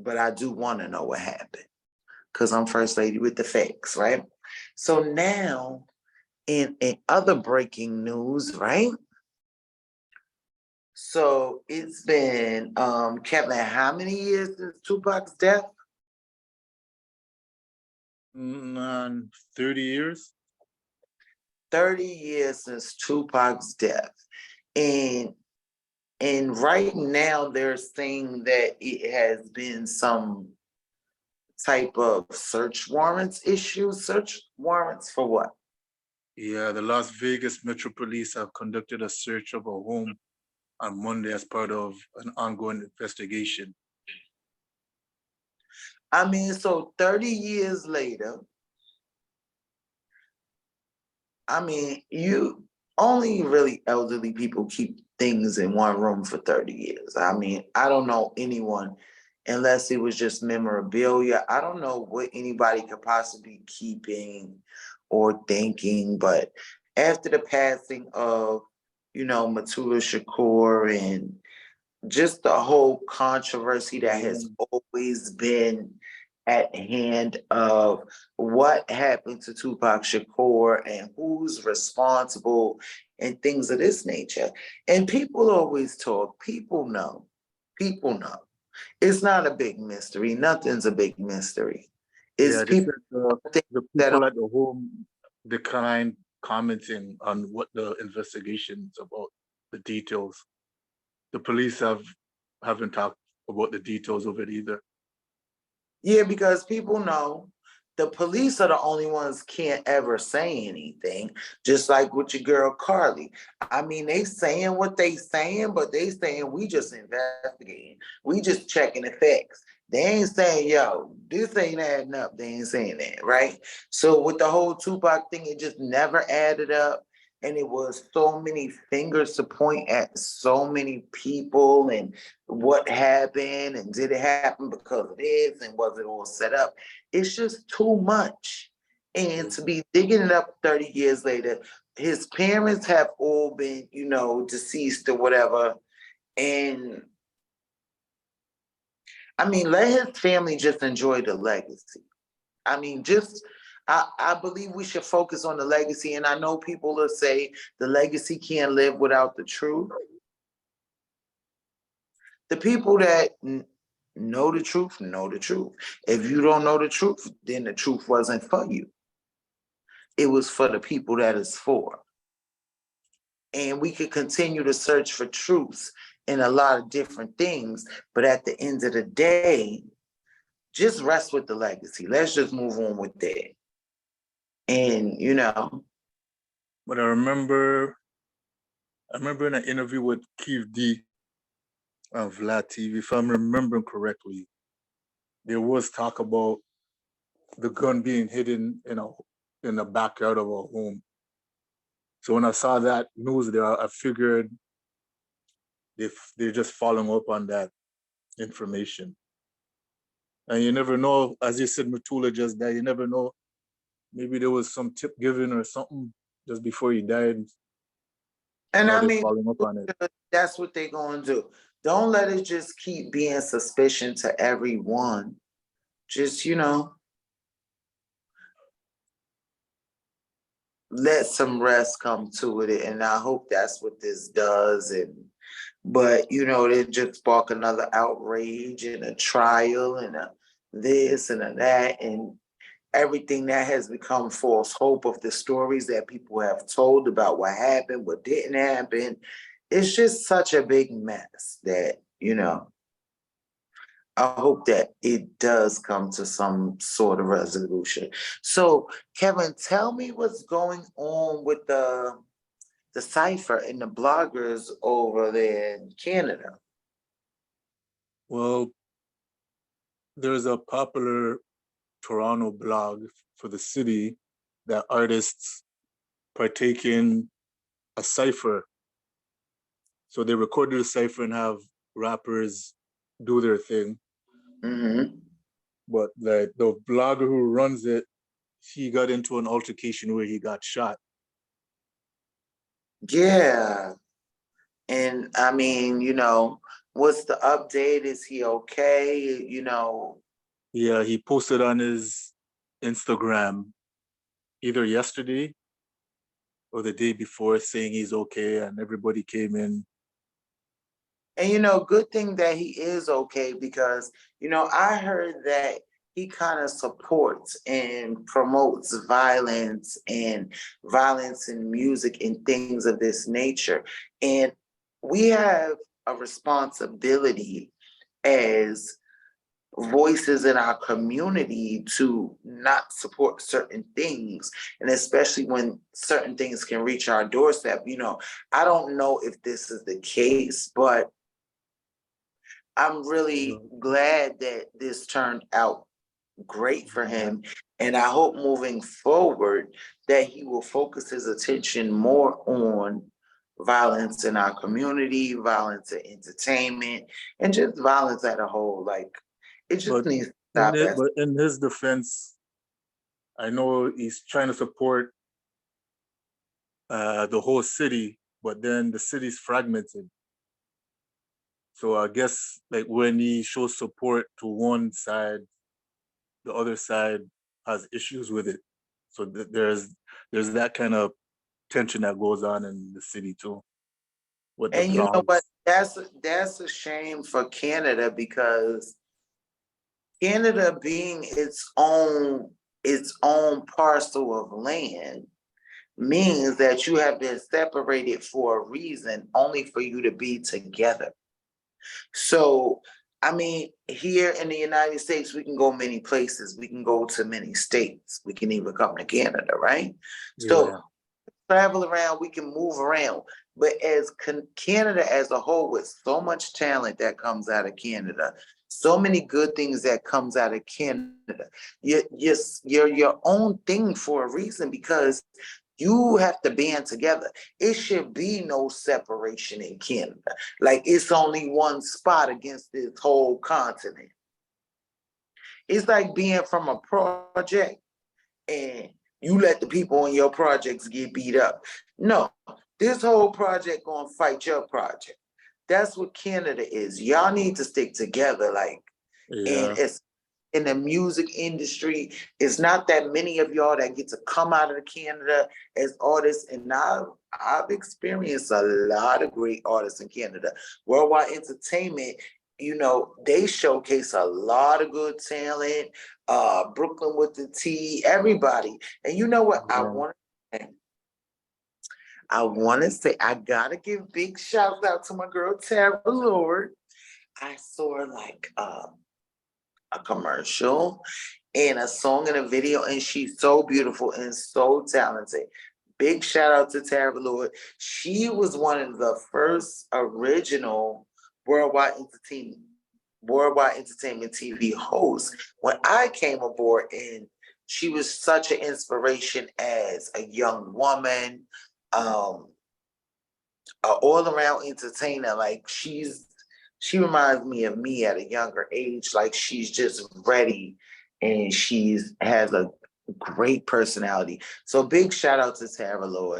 but I do want to know what happened because I'm first lady with the facts, right? So now, in other breaking news, right? So it's been Kevin, how many years since Tupac's death? 30 years. 30 years since Tupac's death. And right now they're saying that it has been some type of search warrants issued. Search warrants for what? Yeah, the Las Vegas Metro Police have conducted a search of a home on Monday as part of an ongoing investigation. I mean, so 30 years later, I mean, you only really elderly people keep things in one room for 30 years. I mean, I don't know anyone, unless it was just memorabilia. I don't know what anybody could possibly be keeping or thinking, but after the passing of, Matula Shakur and just the whole controversy that has always been at hand of what happened to Tupac Shakur and who's responsible and things of this nature. And people always talk, people know. It's not a big mystery. Nothing's a big mystery. It's Yeah, they said people the that people at the home declined commenting on what the investigation is about, the details. The police haven't talked about the details of it either. yeah, because people know the police are the only ones can't ever say anything. Just like with your girl Carly. I mean, they saying what they saying, but they saying we just investigating. We just checking the facts. They ain't saying, yo, this ain't adding up. They ain't saying that, right? So with the whole Tupac thing, it just never added up. And it was so many fingers to point at so many people and what happened and did it happen because of this and was it all set up? It's just too much. And to be digging it up 30 years later, his parents have all been, deceased or whatever. And I mean, let his family just enjoy the legacy. I mean, I believe we should focus on the legacy. And I know people will say the legacy can't live without the truth. The people that know the truth, know the truth. If you don't know the truth, then the truth wasn't for you. It was for the people that it's for. And we could continue to search for truths in a lot of different things. But at the end of the day, just rest with the legacy. Let's just move on with that. And, But I remember in an interview with Keith D on Vlad TV, if I'm remembering correctly, there was talk about the gun being hidden in the backyard of a home. So when I saw that news there, I figured they're just following up on that information. And you never know, as you said, Matula just died. You never know. Maybe there was some tip given or something just before he died. and I They're mean, following up on it. that's what they're going to do. Don't let it just keep being suspicion to everyone. Just, let some rest come to it. And I hope that's what this does. But it just spark another outrage and a trial and a this and a that and everything that has become false hope of the stories that people have told about what happened, what didn't happen. It's just such a big mess that, I hope that it does come to some sort of resolution. So, Kevin, tell me what's going on with the cipher and the bloggers over there in Canada. Well, there's a popular Toronto blog for the city that artists partake in a cipher. So they recorded a cipher and have rappers do their thing. Mm-hmm. But the blogger who runs it, he got into an altercation where he got shot. Yeah. And I mean, What's the update? Is he okay? Yeah, he posted on his Instagram either yesterday or the day before saying he's okay, and everybody came in. And good thing that he is okay because I heard that he kind of supports and promotes violence and violence in music and things of this nature. And we have a responsibility as voices in our community to not support certain things, and especially when certain things can reach our doorstep. I don't know if this is the case, but I'm really glad that this turned out great for him. And I hope moving forward that he will focus his attention more on violence in our community, violence in entertainment, and just violence at a whole. Like, it just But needs to stop. but in his defense, I know he's trying to support the whole city, but then the city's fragmented. So I guess like when he shows support to one side, the other side has issues with it. So there's that kind of tension that goes on in the city too with the And you know what? violence. That's a shame for Canada because Canada being its own parcel of land means that you have been separated for a reason, only for you to be together. So, I mean, here in the United States, we can go many places. We can go to many states. We can even come to Canada, right? Yeah. So, travel around, we can move around. But as Canada as a whole, with so much talent that comes out of Canada, so many good things that comes out of Canada, you're your own thing for a reason because you have to band together. It should be no separation in Canada. Like it's only one spot against this whole continent. It's like being from a project and you let the people in your projects get beat up. No, this whole project gonna fight your project. That's what Canada is. Y'all need to stick together. Like, and Yeah. it's in the music industry. It's not that many of y'all that get to come out of Canada as artists. And I've experienced a lot of great artists in Canada. Worldwide Entertainment, they showcase a lot of good talent. Brooklyn with the T, everybody. And you know what? Yeah. I want to say I gotta give big shouts out to my girl Tara Lord. I saw her like a commercial and a song and a video, and she's so beautiful and so talented. Big shout out to Tara Lord. She was one of the first original worldwide entertainment TV hosts when I came aboard, and she was such an inspiration as a young woman, um, an all-around entertainer. Like she reminds me of me at a younger age. Like she's just ready and she's has a great personality. So big shout out to Tara Lord.